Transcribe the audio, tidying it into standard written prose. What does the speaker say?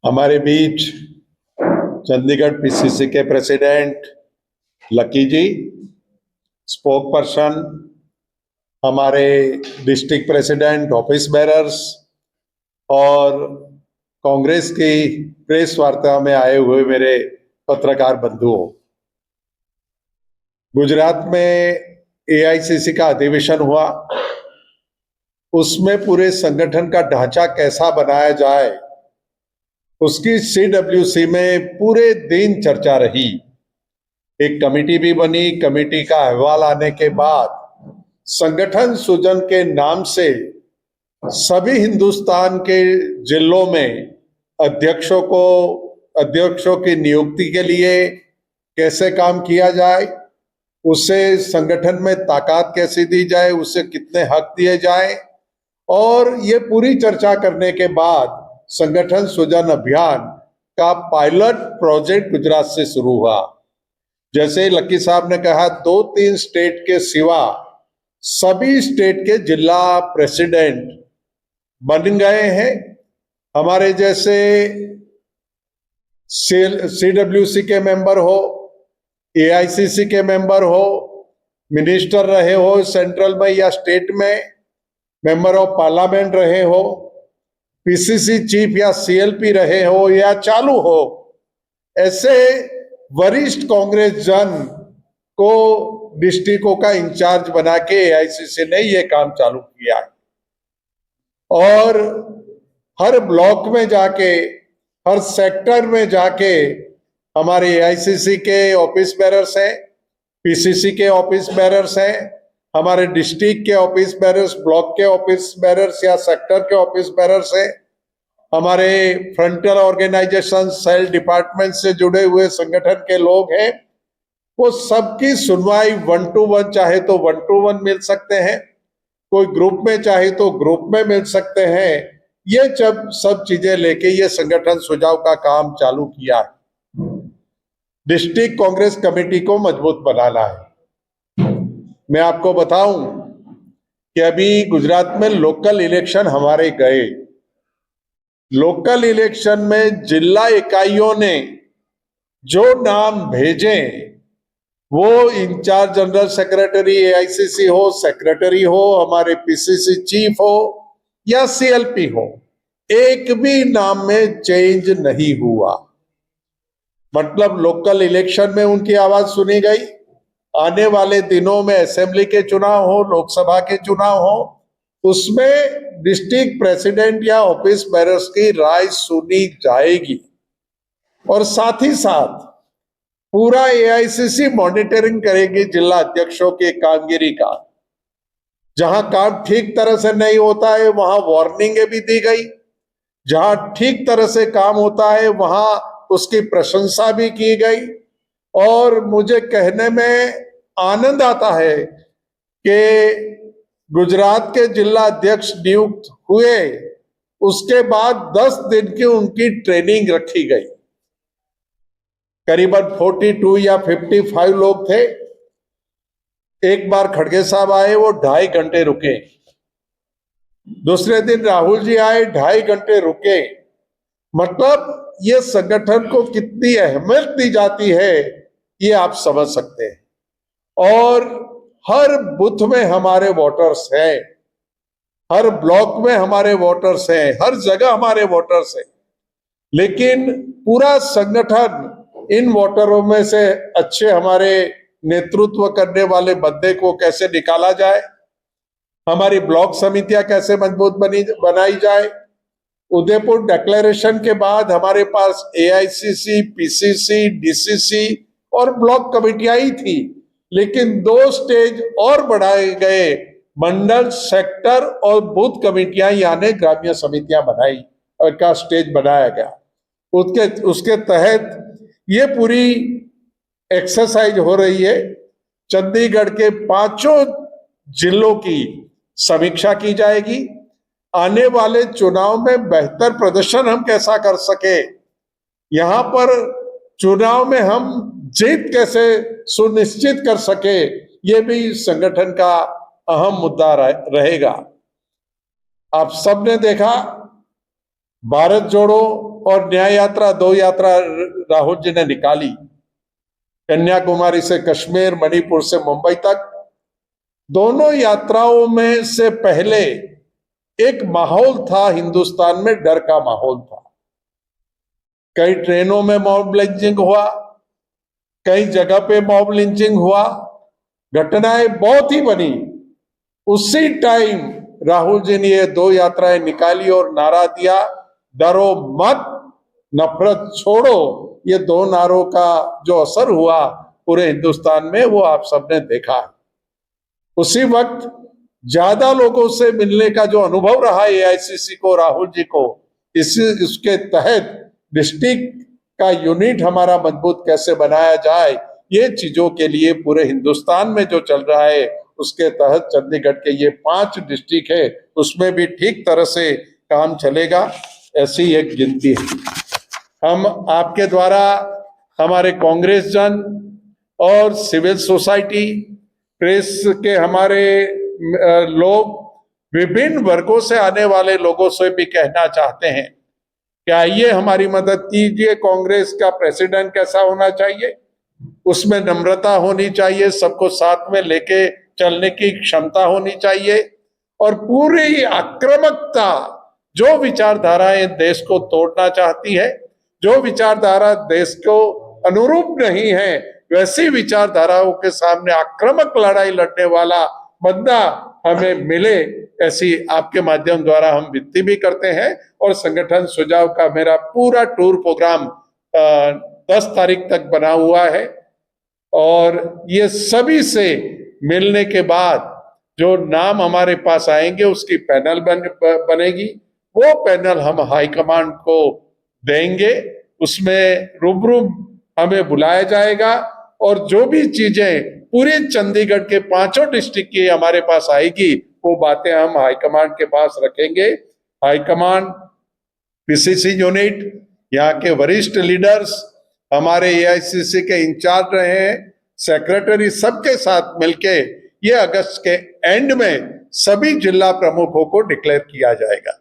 हमारे बीच चंडीगढ़ पीसीसी के president lucky जी, spoke person हमारे डिस्ट्रिक्ट प्रेसिडेंट, ऑफिस बेरर्स और कांग्रेस की प्रेस वार्ता में आए हुए मेरे पत्रकार बंधुओं। गुजरात में एआईसीसी का अधिवेशन हुआ। उसमें पूरे संगठन का ढांचा कैसा बनाया जाए, उसकी सीडब्ल्यूसी में पूरे दिन चर्चा रही। एक कमेटी भी बनी। कमेटी का अहवाल आने के बाद संगठन सृजन के नाम से सभी हिंदुस्तान के जिलों में अध्यक्षों की नियुक्ति के लिए कैसे काम किया जाए, उसे संगठन में ताकत कैसे दी जाए, उसे कितने हक दिए जाए, और ये पूरी चर्चा करने के बाद संगठन सृजन अभियान का पायलट प्रोजेक्ट गुजरात से शुरू हुआ। जैसे लकी साहब ने कहा, 2-3 स्टेट के सिवा सभी स्टेट के जिला प्रेसिडेंट बन गए हैं। हमारे जैसे सीडब्ल्यूसी के मेंबर हो, एआईसीसी के मेंबर हो, मिनिस्टर रहे हो सेंट्रल में या स्टेट में, मेंबर ऑफ पार्लियामेंट रहे हो, पीसीसी चीफ या सीएलपी रहे हो या चालू हो, ऐसे वरिष्ठ कांग्रेस जन को डिस्ट्रिक्टों का इंचार्ज बना के एआईसीसी ने ये काम चालू किया है। और हर ब्लॉक में जाके, हर सेक्टर में जाके हमारे एआईसीसी के ऑफिस बेरर्स हैं, पीसीसी के ऑफिस बेरर्स हैं, हमारे डिस्ट्रिक्ट के ऑफिस बेरर्स, ब्लॉक के ऑफिस बेरर्स या सेक्टर के ऑफिस बेरर्स हैं, हमारे फ्रंटियर ऑर्गेनाइजेशन, सेल डिपार्टमेंट से जुड़े हुए संगठन के लोग हैं। वो सबकी सुनवाई 1-to-1 चाहे तो 1-to-1 मिल सकते हैं, कोई ग्रुप में चाहे तो ग्रुप में मिल सकते हैं। ये सब चीजें लेके ये संगठन सुझाव का काम चालू किया है। डिस्ट्रिक्ट कांग्रेस कमेटी को मजबूत बनाना है। मैं आपको बताऊं कि अभी गुजरात में लोकल इलेक्शन हमारे गए। लोकल इलेक्शन में जिला इकाइयों ने जो नाम भेजे, वो इंचार्ज जनरल सेक्रेटरी एआईसीसी हो, सेक्रेटरी हो, हमारे पीसीसी चीफ हो या सीएलपी हो, एक भी नाम में चेंज नहीं हुआ। मतलब लोकल इलेक्शन में उनकी आवाज सुनी गई। आने वाले दिनों में असेंबली के चुनाव हो, लोकसभा के चुनाव हो, उसमें डिस्ट्रिक्ट प्रेसिडेंट या ऑफिस बेरर्स की राय सुनी जाएगी। और साथ ही साथ पूरा एआईसीसी मॉनिटरिंग करेगी जिला अध्यक्षों की कामगिरी का। जहां काम ठीक तरह से नहीं होता है वहां वार्निंग भी दी गई, जहां ठीक तरह से काम होता है वहां उसकी प्रशंसा भी की गई। और मुझे कहने में आनंद आता है कि गुजरात के जिला अध्यक्ष नियुक्त हुए, उसके बाद 10 दिन की उनकी ट्रेनिंग रखी गई। करीबन 42 या 55 लोग थे। एक बार खड़गे साहब आए, वो 2.5 घंटे रुके। दूसरे दिन राहुल जी आए, 2.5 घंटे रुके। मतलब ये संगठन को कितनी अहमियत दी जाती है ये आप समझ सकते हैं। और हर बूथ में हमारे वोटर्स हैं, हर ब्लॉक में हमारे वोटर्स हैं, हर जगह हमारे वोटर्स हैं। लेकिन पूरा संगठन इन वोटरों में से अच्छे हमारे नेतृत्व करने वाले बंदे को कैसे निकाला जाए, हमारी ब्लॉक समितियां कैसे मजबूत बनाई जाए। उदयपुर डिक्लेरेशन के बाद हमारे पास एआईसीसी, पीसीसी, डीसीसी और ब्लॉक कमेटियां ही थी, लेकिन 2 स्टेज और बढ़ाए गए, मंडल, सेक्टर और बूथ कमेटियां यानी ग्रामीण समितियां बनाई और का स्टेज बनाया गया। उसके तहत ये पूरी एक्सरसाइज हो रही है। चंडीगढ़ के 5 जिलों की समीक्षा की जाएगी। आने वाले चुनाव में बेहतर प्रदर्शन हम कैसा कर सके, यहां पर चुनाव में हम जीत कैसे सुनिश्चित कर सके, ये भी संगठन का अहम मुद्दा रहेगा। आप सबने देखा भारत जोड़ो और न्याय यात्रा, दो यात्रा राहुल जी ने निकाली, कन्याकुमारी से कश्मीर, मणिपुर से मुंबई तक। दोनों यात्राओं में से पहले एक माहौल था हिंदुस्तान में, डर का माहौल था। कई ट्रेनों में मॉब लिंचिंग हुआ, कई जगह पे मॉब लिंचिंग हुआ, घटनाएं बहुत ही बनी। उसी टाइम राहुल जी ने ये दो यात्राएं निकाली और नारा दिया, डरो मत, नफरत छोड़ो। ये दो नारों का जो असर हुआ पूरे हिंदुस्तान में, वो आप सबने देखा है। उसी वक्त ज्यादा लोगों से मिलने का जो अनुभव रहा एआईसीसी को, राहुल जी को, इसके तहत डिस्ट्रिक्ट का यूनिट हमारा मजबूत कैसे बनाया जाए, ये चीजों के लिए पूरे हिंदुस्तान में जो चल रहा है, उसके तहत चंडीगढ़ के ये 5 डिस्ट्रिक्ट है, उसमें भी ठीक तरह से काम चलेगा, ऐसी एक गिनती है। हम आपके द्वारा हमारे कांग्रेस जन और सिविल सोसाइटी, प्रेस के हमारे लोग, विभिन्न वर्गों से आने वाले लोगों से भी कहना चाहते हैं कि आइए हमारी मदद कीजिए। कांग्रेस का प्रेसिडेंट कैसा होना चाहिए, उसमें नम्रता होनी चाहिए, सबको साथ में लेके चलने की क्षमता होनी चाहिए, और पूरी आक्रामकता, जो विचारधाराएं देश को तोड़ना चाहती है, जो विचारधारा देश को अनुरूप नहीं है, वैसी विचारधाराओं के सामने आक्रामक लड़ाई लड़ने वाला बंदा हमें मिले, ऐसी आपके माध्यम द्वारा हम विनती भी करते हैं। और संगठन सुझाव का मेरा पूरा टूर प्रोग्राम 10 तारीख तक बना हुआ है, और ये सभी से मिलने के बाद जो नाम हमारे पास आएंगे उसकी पैनल बनेगी। वो पैनल हम हाईकमांड को देंगे, उसमें रूबरू हमें बुलाया जाएगा, और जो भी चीजें पूरे चंडीगढ़ के 5 डिस्ट्रिक्ट की हमारे पास आएगी, वो बातें हम हाईकमांड के पास रखेंगे। हाईकमांड, पीसीसी यूनिट, यहाँ के वरिष्ठ लीडर्स, हमारे एआईसीसी के इंचार्ज रहे हैं, सेक्रेटरी, सबके साथ मिलके ये अगस्त के एंड में सभी जिला प्रमुखों को डिक्लेयर किया जाएगा।